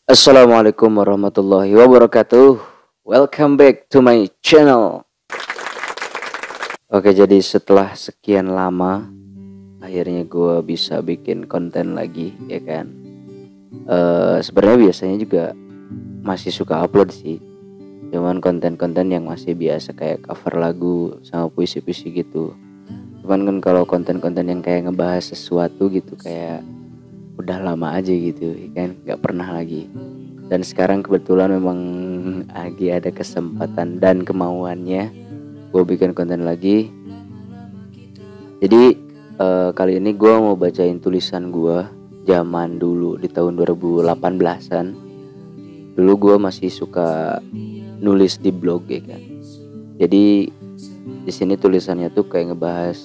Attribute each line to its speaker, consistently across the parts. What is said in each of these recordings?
Speaker 1: Assalamualaikum warahmatullahi wabarakatuh. Welcome back to my channel. Oke, jadi setelah sekian lama akhirnya gue bisa bikin konten lagi, ya kan. Sebenarnya biasanya juga masih suka upload sih, cuman konten-konten yang masih biasa kayak cover lagu sama puisi-puisi gitu. Cuman kan kalau konten-konten yang kayak ngebahas sesuatu gitu kayak udah lama aja gitu, ya kan, nggak pernah lagi. Dan sekarang kebetulan memang lagi ada kesempatan dan kemauannya gue bikin konten lagi. Jadi kali ini gue mau bacain tulisan gue zaman dulu di tahun 2018an. Dulu gue masih suka nulis di blog, ya kan. Jadi di sini tulisannya tuh kayak ngebahas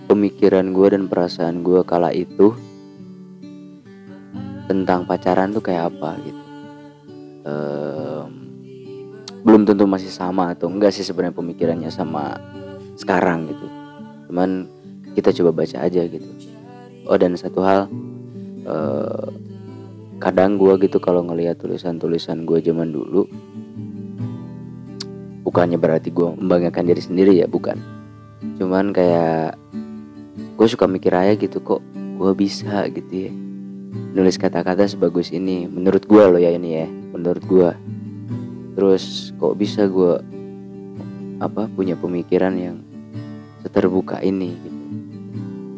Speaker 1: pemikiran gue dan perasaan gue kala itu tentang pacaran tuh kayak apa gitu. Belum tentu masih sama atau enggak sih sebenarnya pemikirannya sama sekarang gitu. Cuman kita coba baca aja gitu. Oh, dan satu hal, kadang gue gitu kalau ngelihat tulisan-tulisan gue zaman dulu, bukannya berarti gue membanggakan diri sendiri ya, bukan. Cuman kayak gue suka mikir aja gitu, kok gue bisa gitu ya nulis kata-kata sebagus ini. Menurut gue loh ya, ini ya, menurut gue. Terus kok bisa gue punya pemikiran yang seterbuka ini gitu.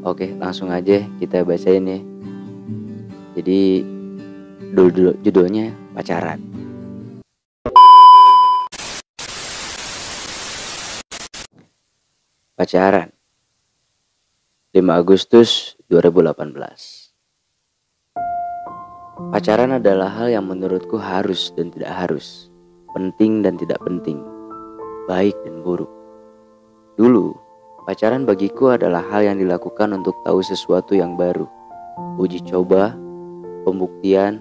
Speaker 1: Oke, langsung aja kita bacain ya. Jadi dulu judulnya pacaran. Pacaran 5 Agustus 2018. Pacaran adalah hal yang menurutku harus dan tidak harus, penting dan tidak penting, baik dan buruk. Dulu, pacaran bagiku adalah hal yang dilakukan untuk tahu sesuatu yang baru, uji coba, pembuktian,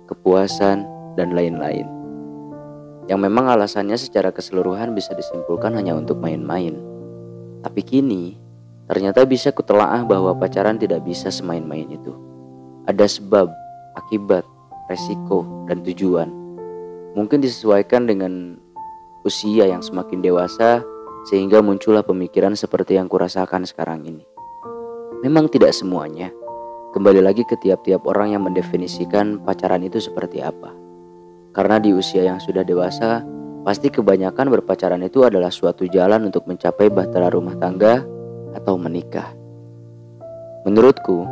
Speaker 1: kepuasan, dan lain-lain. Yang memang alasannya secara keseluruhan bisa disimpulkan hanya untuk main-main. Tapi kini, ternyata bisa kutelaah bahwa pacaran tidak bisa semain-main itu. Ada sebab, akibat, resiko, dan tujuan. Mungkin disesuaikan dengan usia yang semakin dewasa, sehingga muncullah pemikiran seperti yang kurasakan sekarang ini. Memang tidak semuanya. Kembali lagi ke tiap-tiap orang yang mendefinisikan pacaran itu seperti apa. Karena di usia yang sudah dewasa, pasti kebanyakan berpacaran itu adalah suatu jalan untuk mencapai bahtera rumah tangga atau menikah. Menurutku,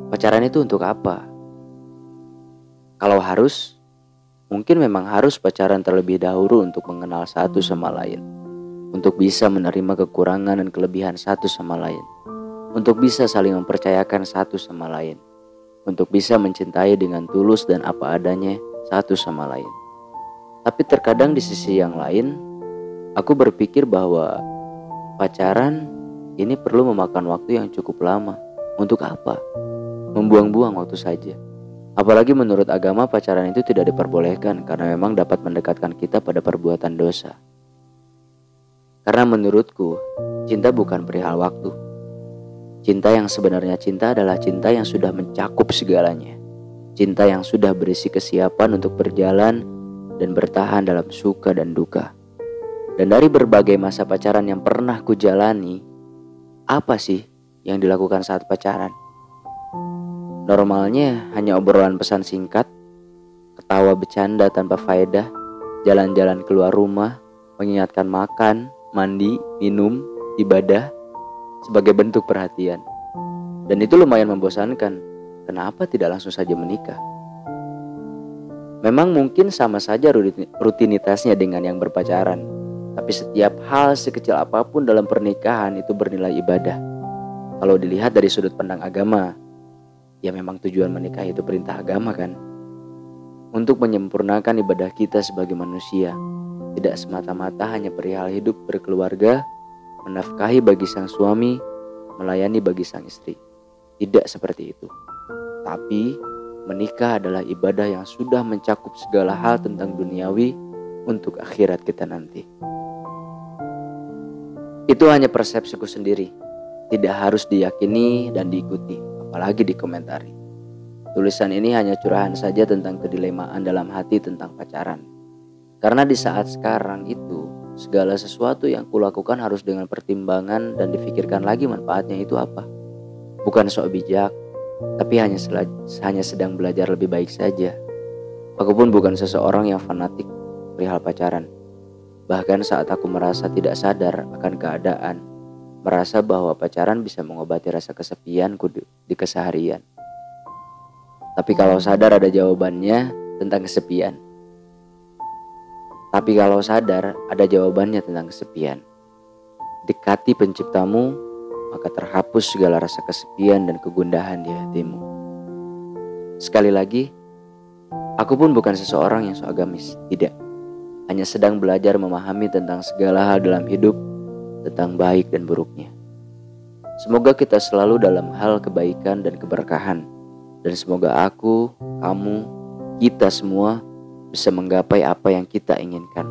Speaker 1: pacaran itu untuk apa? Kalau harus, mungkin memang harus pacaran terlebih dahulu untuk mengenal satu sama lain, untuk bisa menerima kekurangan dan kelebihan satu sama lain, untuk bisa saling mempercayakan satu sama lain, untuk bisa mencintai dengan tulus dan apa adanya satu sama lain. Tapi terkadang di sisi yang lain, aku berpikir bahwa pacaran ini perlu memakan waktu yang cukup lama. Untuk apa? Membuang-buang waktu saja. Apalagi menurut agama pacaran itu tidak diperbolehkan karena memang dapat mendekatkan kita pada perbuatan dosa. Karena menurutku, cinta bukan perihal waktu. Cinta yang sebenarnya cinta adalah cinta yang sudah mencakup segalanya. Cinta yang sudah berisi kesiapan untuk berjalan dan bertahan dalam suka dan duka. Dan dari berbagai masa pacaran yang pernah kujalani, apa sih yang dilakukan saat pacaran? Normalnya hanya obrolan pesan singkat, ketawa bercanda tanpa faedah, jalan-jalan keluar rumah, mengingatkan makan, mandi, minum, ibadah sebagai bentuk perhatian. Dan itu lumayan membosankan. Kenapa tidak langsung saja menikah? Memang mungkin sama saja rutinitasnya dengan yang berpacaran. Tapi setiap hal sekecil apapun dalam pernikahan itu bernilai ibadah. Kalau dilihat dari sudut pandang agama, ya memang tujuan menikah itu perintah agama kan? Untuk menyempurnakan ibadah kita sebagai manusia. Tidak semata-mata hanya perihal hidup berkeluarga, menafkahi bagi sang suami, melayani bagi sang istri. Tidak seperti itu. Tapi menikah adalah ibadah yang sudah mencakup segala hal tentang duniawi untuk akhirat kita nanti. Itu hanya persepsiku sendiri. Tidak harus diyakini dan diikuti, apalagi dikomentari. Tulisan ini hanya curahan saja tentang kedilemaan dalam hati tentang pacaran. Karena di saat sekarang itu, segala sesuatu yang kulakukan harus dengan pertimbangan dan difikirkan lagi manfaatnya itu apa. Bukan sok bijak, tapi hanya sedang belajar lebih baik saja. Aku pun bukan seseorang yang fanatik perihal pacaran. Bahkan saat aku merasa tidak sadar akan keadaan, merasa bahwa pacaran bisa mengobati rasa kesepianku di keseharian. Tapi kalau sadar ada jawabannya tentang kesepian. Dekati penciptamu, maka terhapus segala rasa kesepian dan kegundahan di hatimu. Sekali lagi, aku pun bukan seseorang yang so agamis, tidak. Hanya sedang belajar memahami tentang segala hal dalam hidup, tentang baik dan buruknya. Semoga kita selalu dalam hal kebaikan dan keberkahan. Dan semoga aku, kamu, kita semua bisa menggapai apa yang kita inginkan.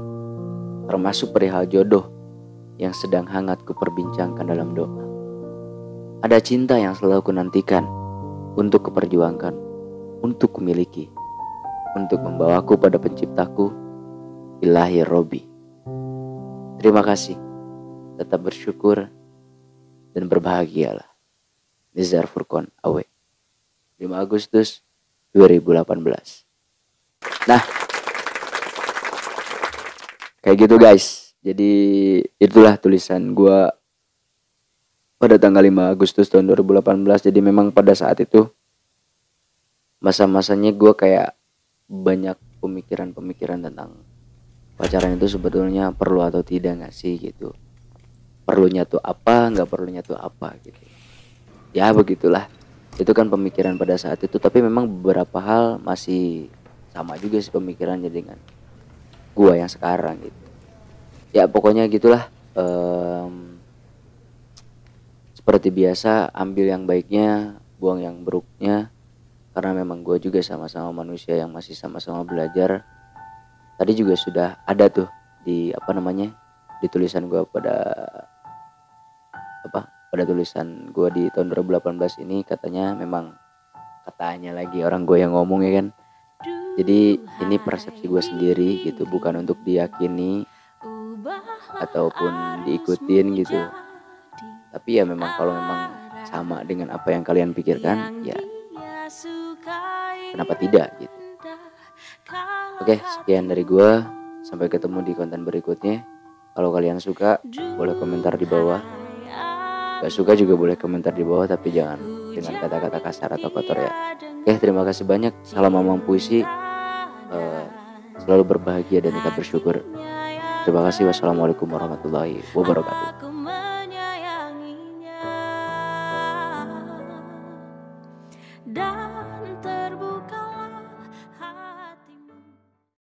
Speaker 1: Termasuk perihal jodoh yang sedang hangat kuperbincangkan dalam doa. Ada cinta yang selalu kunantikan untuk kuperjuangkan, untuk kumiliki, untuk membawaku pada penciptaku, Ilahi Robi. Terima kasih, tetap bersyukur dan berbahagialah. Nizar Furqon Awe, 5 Agustus 2018. Nah, kayak gitu guys. Jadi itulah tulisan gue pada tanggal 5 Agustus tahun 2018. Jadi memang pada saat itu masa-masanya gue kayak banyak pemikiran-pemikiran tentang pacaran itu sebetulnya perlu atau tidak gak sih gitu. Perlunya tuh apa, gak perlunya tuh apa gitu. Ya begitulah. Itu kan pemikiran pada saat itu. Tapi memang beberapa hal masih sama juga sih pemikirannya dengan gue yang sekarang gitu. Ya pokoknya gitulah. Seperti biasa, ambil yang baiknya, buang yang buruknya. Karena memang gue juga sama-sama manusia yang masih sama-sama belajar. Tadi juga sudah ada tuh di di tulisan gue pada tulisan gue di tahun 2018 ini, katanya lagi orang gue yang ngomong ya kan. Jadi ini persepsi gue sendiri gitu, bukan untuk diyakini ataupun diikutin gitu. Tapi ya memang kalau memang sama dengan apa yang kalian pikirkan, ya kenapa tidak gitu. Oke, sekian dari gue. Sampai ketemu di konten berikutnya. Kalau kalian suka, boleh komentar di bawah. Gak suka juga boleh komentar di bawah, tapi jangan dengan kata-kata kasar atau kotor ya. Oke, terima kasih banyak. Salam Mamang Puisi. Selalu berbahagia dan tetap bersyukur. Terima kasih. Wassalamualaikum warahmatullahi wabarakatuh.
Speaker 2: Dan terbuka